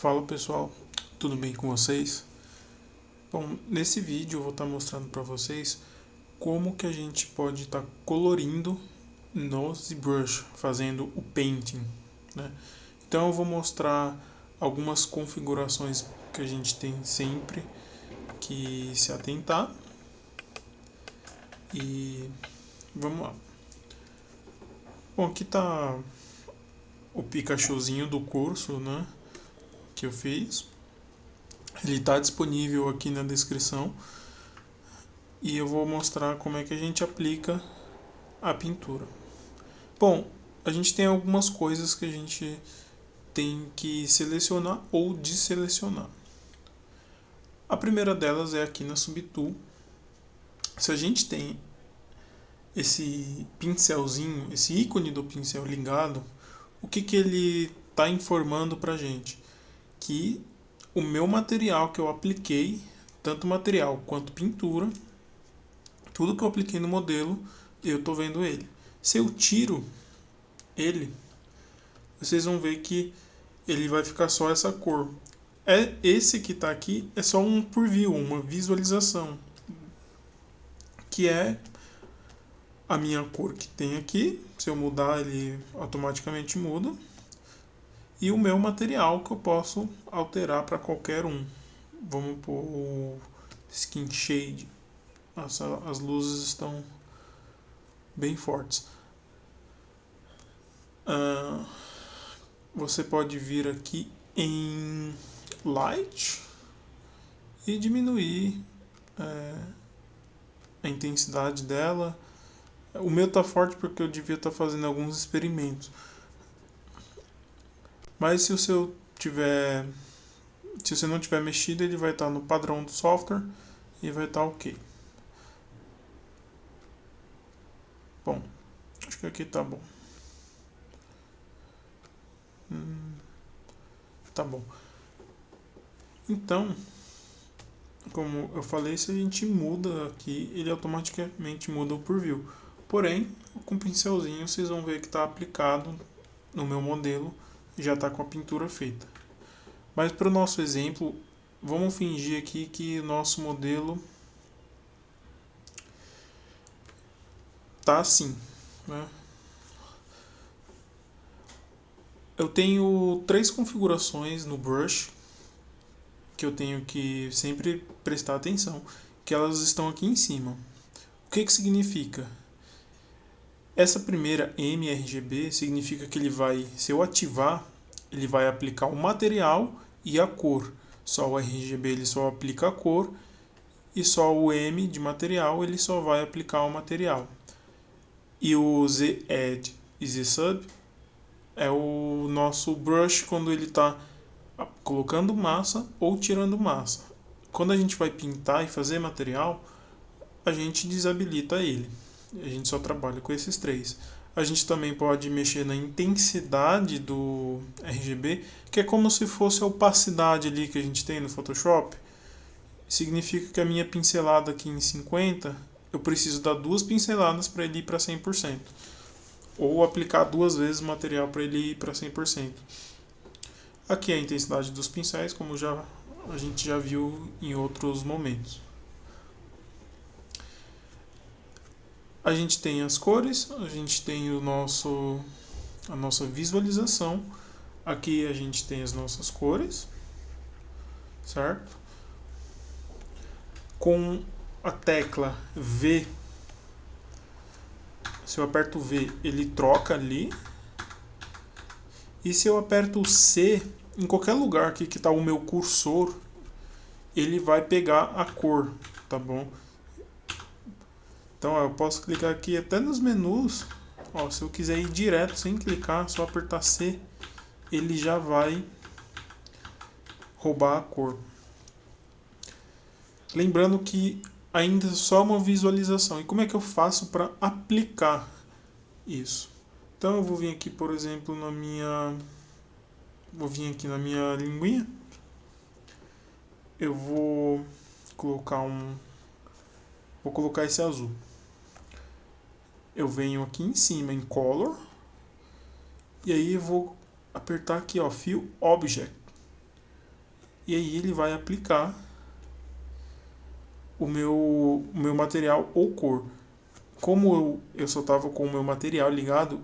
Fala pessoal, tudo bem com vocês? Bom, nesse vídeo eu vou estar mostrando para vocês como que a gente pode estar colorindo no ZBrush, fazendo o painting, né? Então eu vou mostrar algumas configurações que a gente tem sempre que se atentar e vamos lá. Bom, aqui está o Pikachuzinho do curso, né, que eu fiz. Ele está disponível aqui na descrição e eu vou mostrar como é que a gente aplica a pintura. Bom, a gente tem algumas coisas que a gente tem que selecionar ou desselecionar. A primeira delas é aqui na Subtool. Se a gente tem esse pincelzinho, esse ícone do pincel ligado, o que ele está informando para a gente? Que o meu material que eu apliquei, tanto material quanto pintura, tudo que eu apliquei no modelo, eu estou vendo ele. Se eu tiro ele, vocês vão ver que ele vai ficar só essa cor. Esse que está aqui é só um preview, uma visualização, que é a minha cor que tem aqui. Se eu mudar, ele automaticamente muda. E o meu material que eu posso alterar para qualquer um. Vamos pôr o skin shade. As luzes estão bem fortes. Você pode vir aqui em Light e diminuir a intensidade dela. O meu tá forte porque eu devia estar fazendo alguns experimentos. Mas se o seu tiver, se você não tiver mexido, ele vai estar no padrão do software e vai estar ok. Bom, acho que aqui tá bom. Tá bom. Então, como eu falei, se a gente muda aqui, ele automaticamente muda o preview. Porém, com o pincelzinho vocês vão ver que está aplicado no meu modelo e já está com a pintura feita. Mas para o nosso exemplo, vamos fingir aqui que o nosso modelo está assim, né? Eu tenho 3 configurações no brush que eu tenho que sempre prestar atenção, que elas estão aqui em cima. O que significa? Essa primeira mRGB significa que ele vai, se eu ativar, ele vai aplicar o material e a cor. Só o RGB ele só aplica a cor e só o M de material ele só vai aplicar o material. E o Z-Add e Z-Sub é o nosso brush quando ele está colocando massa ou tirando massa. Quando a gente vai pintar e fazer material, a gente desabilita ele. A gente só trabalha com esses 3. A gente também pode mexer na intensidade do RGB, que é como se fosse a opacidade ali que a gente tem no Photoshop. Significa que a minha pincelada aqui em 50, eu preciso dar 2 pinceladas para ele ir para 100%. Ou aplicar 2 vezes o material para ele ir para 100%. Aqui é a intensidade dos pincéis, como a gente já viu em outros momentos. A gente tem as cores, a gente tem a nossa visualização. Aqui a gente tem as nossas cores, certo? Com a tecla V, se eu aperto o V, ele troca ali. E se eu aperto o C, em qualquer lugar aqui que está o meu cursor, ele vai pegar a cor, tá bom? Então eu posso clicar aqui até nos menus. Ó, se eu quiser ir direto sem clicar, só apertar C, ele já vai roubar a cor. Lembrando que ainda é só uma visualização. E como é que eu faço para aplicar isso? Então eu vou vir aqui, por exemplo, vou vir aqui na minha linguinha. Eu vou colocar esse azul. Eu venho aqui em cima em Color. E aí eu vou apertar aqui, ó, Fill Object. e aí ele vai aplicar o meu material ou cor. Como eu só estava com o meu material ligado,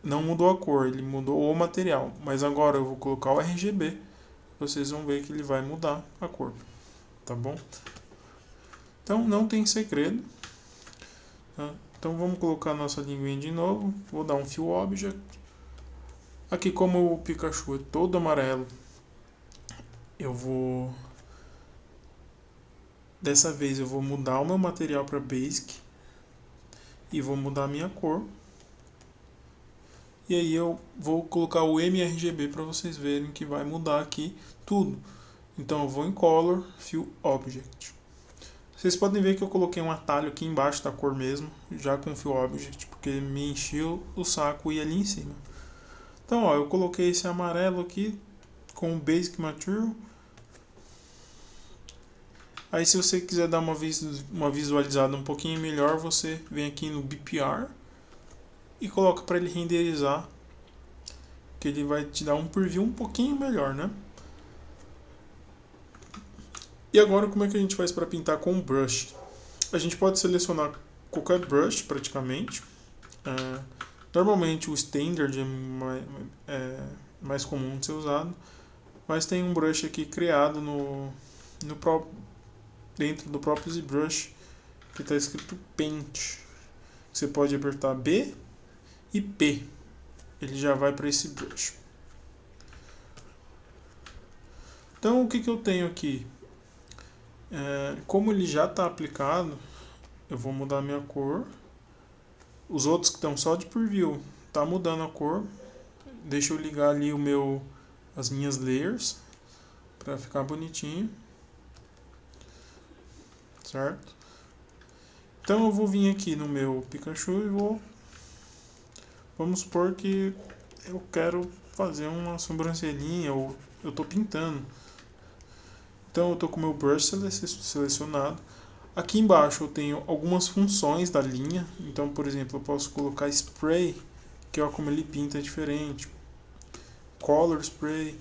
não mudou a cor, ele mudou o material. Mas agora eu vou colocar o RGB, vocês vão ver que ele vai mudar a cor, tá bom? Então não tem segredo. Tá? Então vamos colocar a nossa linguinha de novo, vou dar um Fill Object. Aqui, como o Pikachu é todo amarelo, eu vou... Dessa vez eu vou mudar o meu material para Basic e vou mudar a minha cor. E aí eu vou colocar o mRGB para vocês verem que vai mudar aqui tudo. Então eu vou em Color, Fill Object. Vocês podem ver que eu coloquei um atalho aqui embaixo da cor mesmo, já com Fill Object, porque me encheu o saco e ali em cima. Então ó, eu coloquei esse amarelo aqui com o Basic Material. Aí se você quiser dar uma visualizada um pouquinho melhor, você vem aqui no BPR e coloca para ele renderizar, que ele vai te dar um preview um pouquinho melhor, né? E agora como é que a gente faz para pintar com brush? A gente pode selecionar qualquer brush praticamente. Normalmente o standard é mais comum de ser usado, mas tem um brush aqui criado dentro do próprio ZBrush que está escrito Paint. Você pode apertar B e P, ele já vai para esse brush. Então o que eu tenho aqui? Como ele já está aplicado, eu vou mudar a minha cor. Os outros que estão só de preview, tá mudando a cor. Deixa eu ligar ali as minhas layers para ficar bonitinho, certo? Então eu vou vir aqui no meu Pikachu e vamos supor que eu quero fazer uma sobrancelhinha ou eu estou pintando. Então eu estou com o meu brush selecionado. Aqui embaixo eu tenho algumas funções da linha. Então, por exemplo, eu posso colocar spray, que é como ele pinta diferente. Color spray,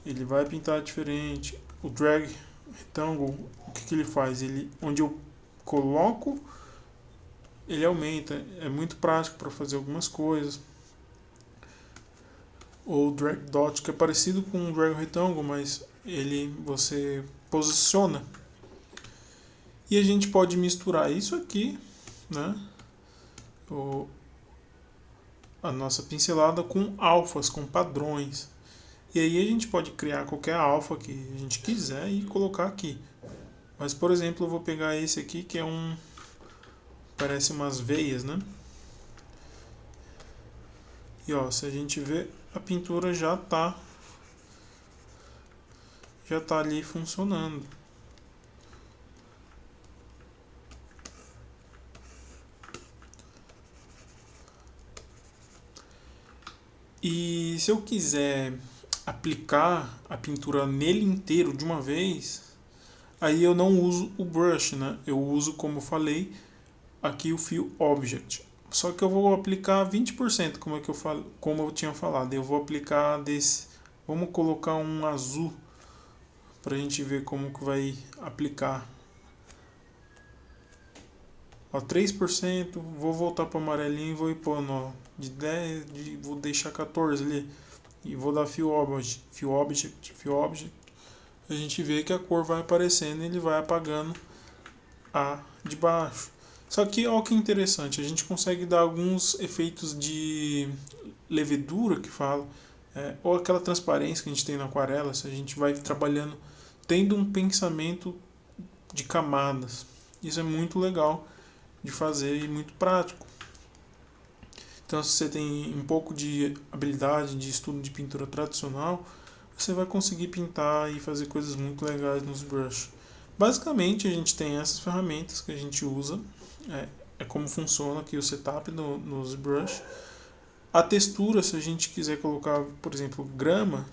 ele vai pintar diferente. O drag rectangle, o que ele faz? Onde eu coloco, ele aumenta. É muito prático para fazer algumas coisas. Ou drag dot, que é parecido com o drag rectangle, mas você posiciona. E a gente pode misturar isso aqui, né? A nossa pincelada com alfas, com padrões. E aí a gente pode criar qualquer alfa que a gente quiser e colocar aqui. Mas, por exemplo, eu vou pegar esse aqui que parece umas veias, né? E ó, se a gente ver, a pintura já tá ali funcionando. E se eu quiser aplicar a pintura nele inteiro de uma vez, aí eu não uso o brush, né? Eu uso, como eu falei, aqui o Fill Object. Só que eu vou aplicar 20%, como eu tinha falado. Eu vou aplicar desse. Vamos colocar um azul para a gente ver como que vai aplicar. Ó, 3%, vou voltar para o amarelinho e vou ir pondo, ó, de 10, vou deixar 14 ali. E vou dar Fill Object, Fill Object, Fill Object. A gente vê que a cor vai aparecendo e ele vai apagando a de baixo. Só que olha que interessante, a gente consegue dar alguns efeitos de levedura que fala, ou aquela transparência que a gente tem na aquarela, se a gente vai trabalhando tendo um pensamento de camadas. Isso é muito legal de fazer e muito prático. Então, se você tem um pouco de habilidade de estudo de pintura tradicional, você vai conseguir pintar e fazer coisas muito legais nos brushes. Basicamente, a gente tem essas ferramentas que a gente usa. É como funciona aqui o setup nos brushes. A textura, se a gente quiser colocar, por exemplo, grama,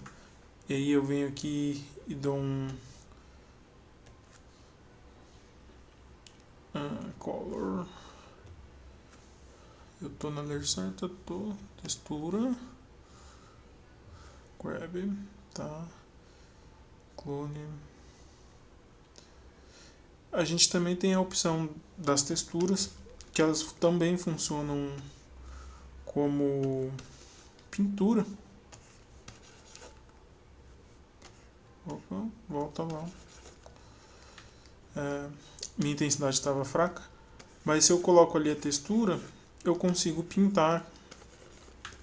e aí eu venho aqui e dou um color. Eu tô na layer certa, textura, grab, tá. clone. A gente também tem a opção das texturas, que elas também funcionam como pintura. Opa, volta lá. Minha intensidade estava fraca, mas se eu coloco ali a textura, eu consigo pintar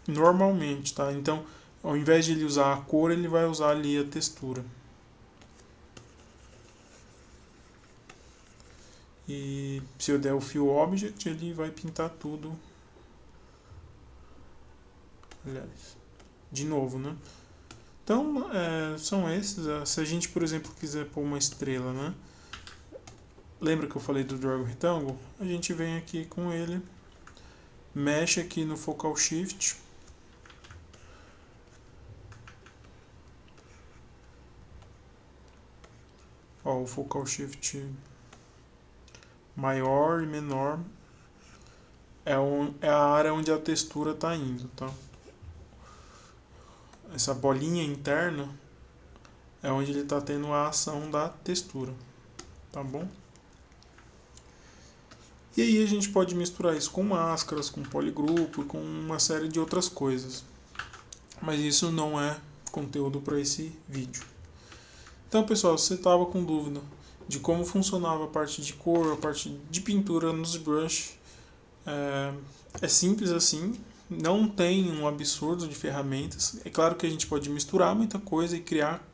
normalmente, tá? Então, ao invés de ele usar a cor, ele vai usar ali a textura. E se eu der o Fill Object, ele vai pintar tudo. Aliás, de novo, né? Então, são esses. Se a gente, por exemplo, quiser pôr uma estrela, né? Lembra que eu falei do Dragon Rectangle? A gente vem aqui com ele, mexe aqui no Focal Shift. Ó, o Focal Shift maior e menor é a área onde a textura está indo, tá? Essa bolinha interna é onde ele está tendo a ação da textura, tá bom? E aí a gente pode misturar isso com máscaras, com polygroup, com uma série de outras coisas. Mas isso não é conteúdo para esse vídeo. Então, pessoal, se você estava com dúvida de como funcionava a parte de cor, a parte de pintura nos brush, é simples assim, não tem um absurdo de ferramentas. É claro que a gente pode misturar muita coisa e criar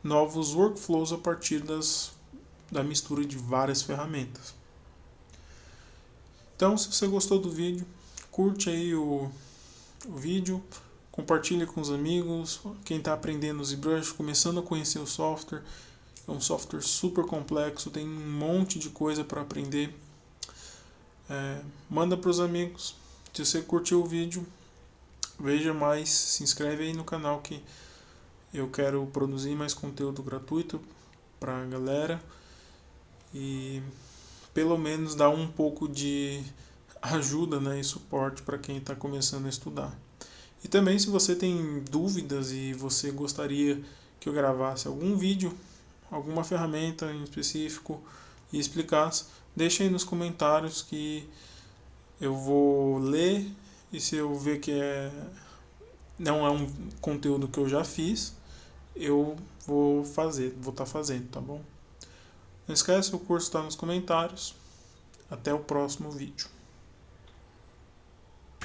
novos workflows a partir da mistura de várias ferramentas. Então, se você gostou do vídeo, curte aí o vídeo, compartilhe com os amigos, quem está aprendendo o ZBrush, começando a conhecer o software. É um software super complexo, tem um monte de coisa para aprender. Manda para os amigos. Se você curtiu o vídeo, veja mais, se inscreve aí no canal que eu quero produzir mais conteúdo gratuito para a galera e pelo menos dar um pouco de ajuda, né, e suporte para quem está começando a estudar. E também, se você tem dúvidas e você gostaria que eu gravasse algum vídeo, alguma ferramenta em específico e explicasse, deixa aí nos comentários que eu vou ler, e se eu ver que não é um conteúdo que eu já fiz, eu vou estar fazendo, tá bom? Não esquece, o curso está nos comentários. Até o próximo vídeo.